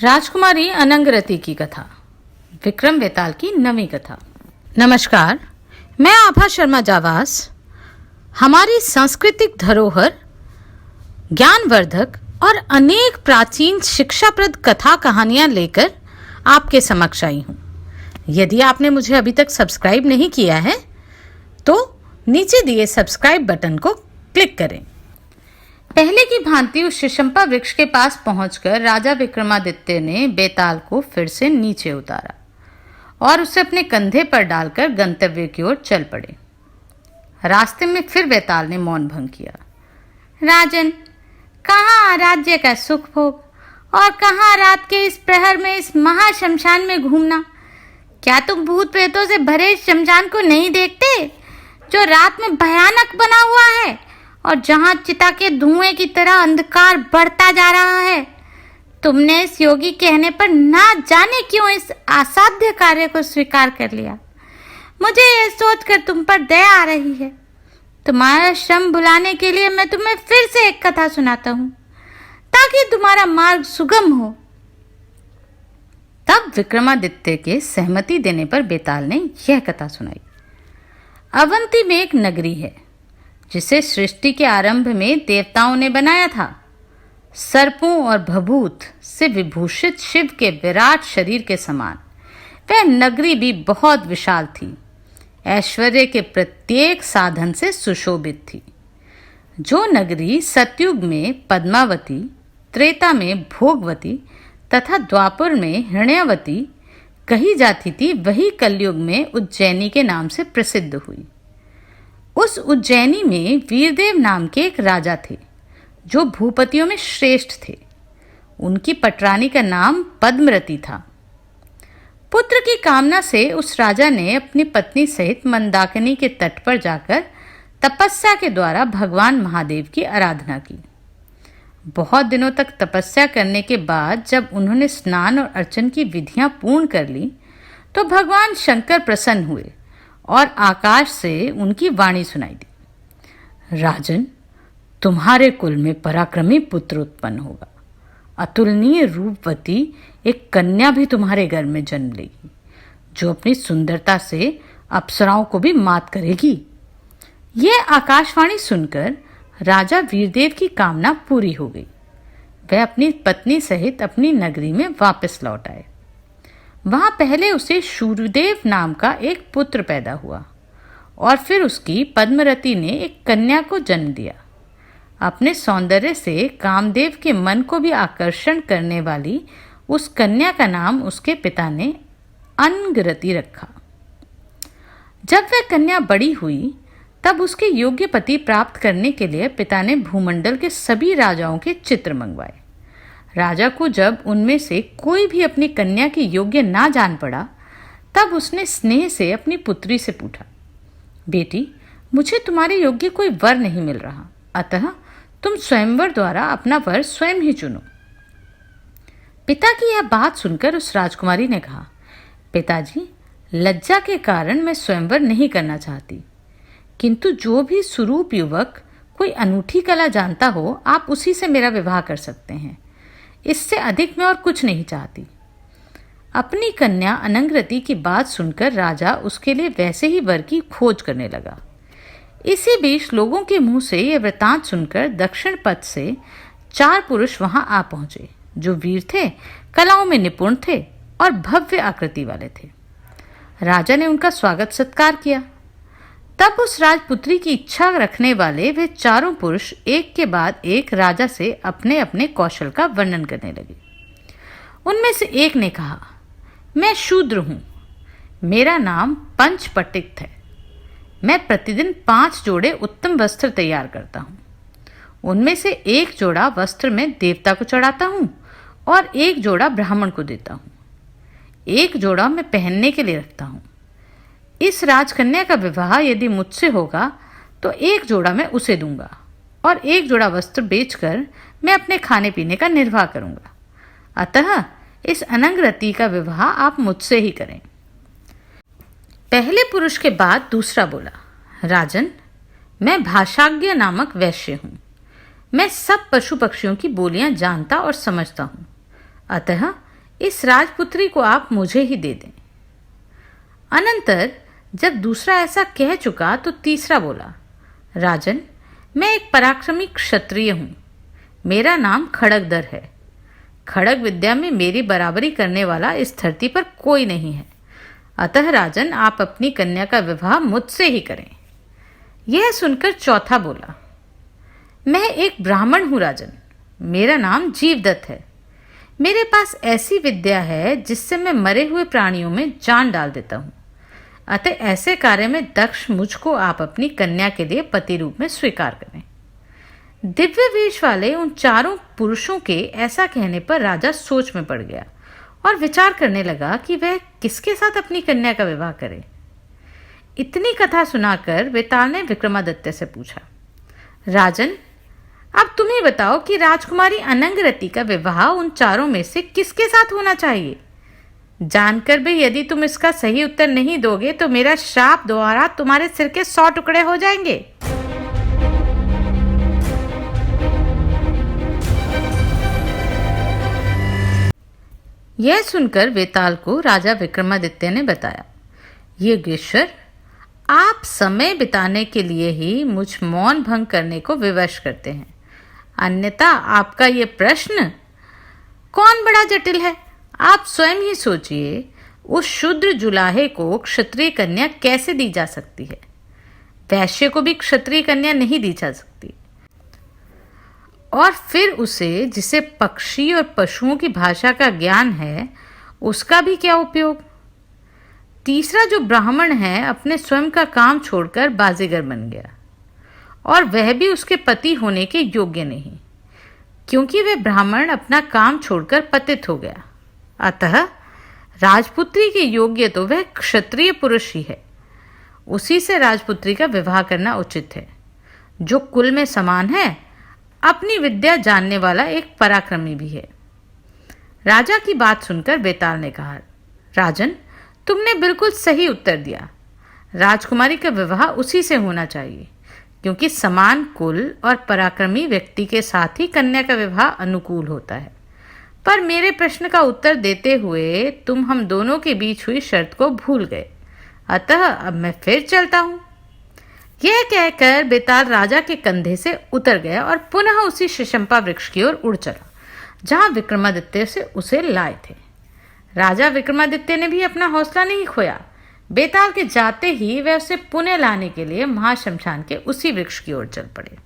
राजकुमारी अनंगरती की कथा, विक्रम बेताल की नवी कथा। नमस्कार, मैं आभा शर्मा जावास हमारी सांस्कृतिक धरोहर, ज्ञानवर्धक और अनेक प्राचीन शिक्षाप्रद कथा कहानियां लेकर आपके समक्ष आई हूं। यदि आपने मुझे अभी तक सब्सक्राइब नहीं किया है तो नीचे दिए सब्सक्राइब बटन को क्लिक करें। पहले की भांति उस शिशंपा वृक्ष के पास पहुंचकर राजा विक्रमादित्य ने बेताल को फिर से नीचे उतारा और उसे अपने कंधे पर डालकर गंतव्य की ओर चल पड़े। रास्ते में फिर बेताल ने मौन भंग किया। राजन, कहाँ राज्य का सुख भोग और कहाँ रात के इस प्रहर में इस महाशमशान में घूमना? क्या तुम भूत प्रेतों से भरे इस शमशान को नहीं देखते, जो रात में भयानक बना हुआ है और जहां चिता के धुएं की तरह अंधकार बढ़ता जा रहा है? तुमने इस योगी कहने पर ना जाने क्यों इस असाध्य कार्य को स्वीकार कर लिया। मुझे यह सोचकर तुम पर दया आ रही है। तुम्हारा श्रम भुलाने के लिए मैं तुम्हें फिर से एक कथा सुनाता हूँ, ताकि तुम्हारा मार्ग सुगम हो। तब विक्रमादित्य के सहमति देने पर बेताल ने यह कथा सुनाई। अवंती में एक नगरी है जिसे सृष्टि के आरंभ में देवताओं ने बनाया था। सर्पों और भभूत से विभूषित शिव के विराट शरीर के समान वह नगरी भी बहुत विशाल थी। ऐश्वर्य के प्रत्येक साधन से सुशोभित थी। जो नगरी सतयुग में पद्मावती, त्रेता में भोगवती तथा द्वापर में हिरण्यवती कही जाती थी, वही कलयुग में उज्जैनी के नाम से प्रसिद्ध हुई। उस उज्जैनी में वीरदेव नाम के एक राजा थे, जो भूपतियों में श्रेष्ठ थे। उनकी पटरानी का नाम पद्मरती था। पुत्र की कामना से उस राजा ने अपनी पत्नी सहित मंदाकिनी के तट पर जाकर तपस्या के द्वारा भगवान महादेव की आराधना की। बहुत दिनों तक तपस्या करने के बाद जब उन्होंने स्नान और अर्चन की विधियां पूर्ण कर ली तो भगवान शंकर प्रसन्न हुए और आकाश से उनकी वाणी सुनाई दी। राजन, तुम्हारे कुल में पराक्रमी पुत्र उत्पन्न होगा। अतुलनीय रूपवती एक कन्या भी तुम्हारे घर में जन्म लेगी, जो अपनी सुंदरता से अप्सराओं को भी मात करेगी। यह आकाशवाणी सुनकर राजा वीरदेव की कामना पूरी हो गई। वह अपनी पत्नी सहित अपनी नगरी में वापस लौट आए। वहां पहले उसे शूरदेव नाम का एक पुत्र पैदा हुआ और फिर उसकी पद्मरती ने एक कन्या को जन्म दिया। अपने सौंदर्य से कामदेव के मन को भी आकर्षण करने वाली उस कन्या का नाम उसके पिता ने अनंगरती रखा। जब वह कन्या बड़ी हुई तब उसके योग्य पति प्राप्त करने के लिए पिता ने भूमंडल के सभी राजाओं के चित्र मंगवाए। राजा को जब उनमें से कोई भी अपनी कन्या के योग्य ना जान पड़ा तब उसने स्नेह से अपनी पुत्री से पूछा, बेटी, मुझे तुम्हारे योग्य कोई वर नहीं मिल रहा, अतः तुम स्वयंवर द्वारा अपना वर स्वयं ही चुनो। पिता की यह बात सुनकर उस राजकुमारी ने कहा, पिताजी, लज्जा के कारण मैं स्वयंवर नहीं करना चाहती, किंतु जो भी सुरूप युवक कोई अनूठी कला जानता हो, आप उसी से मेरा विवाह कर सकते हैं। इससे अधिक मैं और कुछ नहीं चाहती। अपनी कन्या अनंगरती की बात सुनकर राजा उसके लिए वैसे ही वर की खोज करने लगा। इसी बीच लोगों के मुंह से यह वृतांत सुनकर दक्षिण पथ से 4 पुरुष वहां आ पहुंचे, जो वीर थे, कलाओं में निपुण थे और भव्य आकृति वाले थे। राजा ने उनका स्वागत सत्कार किया। तब उस राजपुत्री की इच्छा रखने वाले वे चारों पुरुष एक के बाद एक राजा से अपने अपने कौशल का वर्णन करने लगे। उनमें से एक ने कहा, मैं शूद्र हूं, मेरा नाम पंचपटिक है। मैं प्रतिदिन 5 जोड़े उत्तम वस्त्र तैयार करता हूं। उनमें से एक जोड़ा वस्त्र मैं देवता को चढ़ाता हूं और एक जोड़ा ब्राह्मण को देता हूं। एक जोड़ा मैं पहनने के लिए रखता हूं। इस राजकन्या का विवाह यदि मुझसे होगा तो एक जोड़ा मैं उसे दूंगा और एक जोड़ा वस्त्र बेचकर मैं अपने खाने पीने का निर्वाह करूंगा। अतः इस अनंगरती का विवाह आप मुझसे ही करें। पहले पुरुष के बाद दूसरा बोला, राजन, मैं भाषाज्ञ नामक वैश्य हूं। मैं सब पशु पक्षियों की बोलियां जानता और समझता हूं। अतः इस राजपुत्री को आप मुझे ही दे दें। अनंतर जब दूसरा ऐसा कह चुका तो तीसरा बोला, राजन, मैं एक पराक्रमी क्षत्रिय हूं। मेरा नाम खड़गदर है। खड़ग विद्या में मेरी बराबरी करने वाला इस धरती पर कोई नहीं है। अतः राजन, आप अपनी कन्या का विवाह मुझसे ही करें। यह सुनकर चौथा बोला, मैं एक ब्राह्मण हूं राजन। मेरा नाम जीवदत्त है। मेरे पास ऐसी विद्या है जिससे मैं मरे हुए प्राणियों में जान डाल देता हूं। अतः ऐसे कार्य में दक्ष मुझको आप अपनी कन्या के लिए पति रूप में स्वीकार करें। दिव्य वेश वाले उन चारों पुरुषों के ऐसा कहने पर राजा सोच में पड़ गया और विचार करने लगा कि वह किसके साथ अपनी कन्या का विवाह करे। इतनी कथा सुनाकर बेताल ने विक्रमादित्य से पूछा, राजन, अब तुम ही बताओ कि राजकुमारी अनंगरती का विवाह उन चारों में से किसके साथ होना चाहिए। जानकर भी यदि तुम इसका सही उत्तर नहीं दोगे तो मेरा श्राप द्वारा तुम्हारे सिर के 100 टुकड़े हो जाएंगे। यह सुनकर वेताल को राजा विक्रमादित्य ने बताया, योगेश्वर, आप समय बिताने के लिए ही मुझ मौन भंग करने को विवश करते हैं। अन्यथा आपका ये प्रश्न कौन बड़ा जटिल है। आप स्वयं ही सोचिए, उस शूद्र जुलाहे को क्षत्रिय कन्या कैसे दी जा सकती है। वैश्य को भी क्षत्रिय कन्या नहीं दी जा सकती। और फिर उसे, जिसे पक्षी और पशुओं की भाषा का ज्ञान है, उसका भी क्या उपयोग। तीसरा जो ब्राह्मण है, अपने स्वयं का काम छोड़कर बाजीगर बन गया, और वह भी उसके पति होने के योग्य नहीं, क्योंकि वह ब्राह्मण अपना काम छोड़कर पतित हो गया। अतः राजपुत्री के योग्य तो वह क्षत्रिय पुरुष ही है। उसी से राजपुत्री का विवाह करना उचित है, जो कुल में समान है, अपनी विद्या जानने वाला एक पराक्रमी भी है। राजा की बात सुनकर बेताल ने कहा, राजन, तुमने बिल्कुल सही उत्तर दिया। राजकुमारी का विवाह उसी से होना चाहिए, क्योंकि समान कुल और पराक्रमी व्यक्ति के साथ ही कन्या का विवाह अनुकूल होता है। पर मेरे प्रश्न का उत्तर देते हुए तुम हम दोनों के बीच हुई शर्त को भूल गए। अतः अब मैं फिर चलता हूं। यह कहकर बेताल राजा के कंधे से उतर गया और पुनः उसी शिशंपा वृक्ष की ओर उड़ चला, जहां विक्रमादित्य से उसे लाए थे। राजा विक्रमादित्य ने भी अपना हौसला नहीं खोया। बेताल के जाते ही वह उसे पुनः लाने के लिए महाशमशान के उसी वृक्ष की ओर चल पड़े।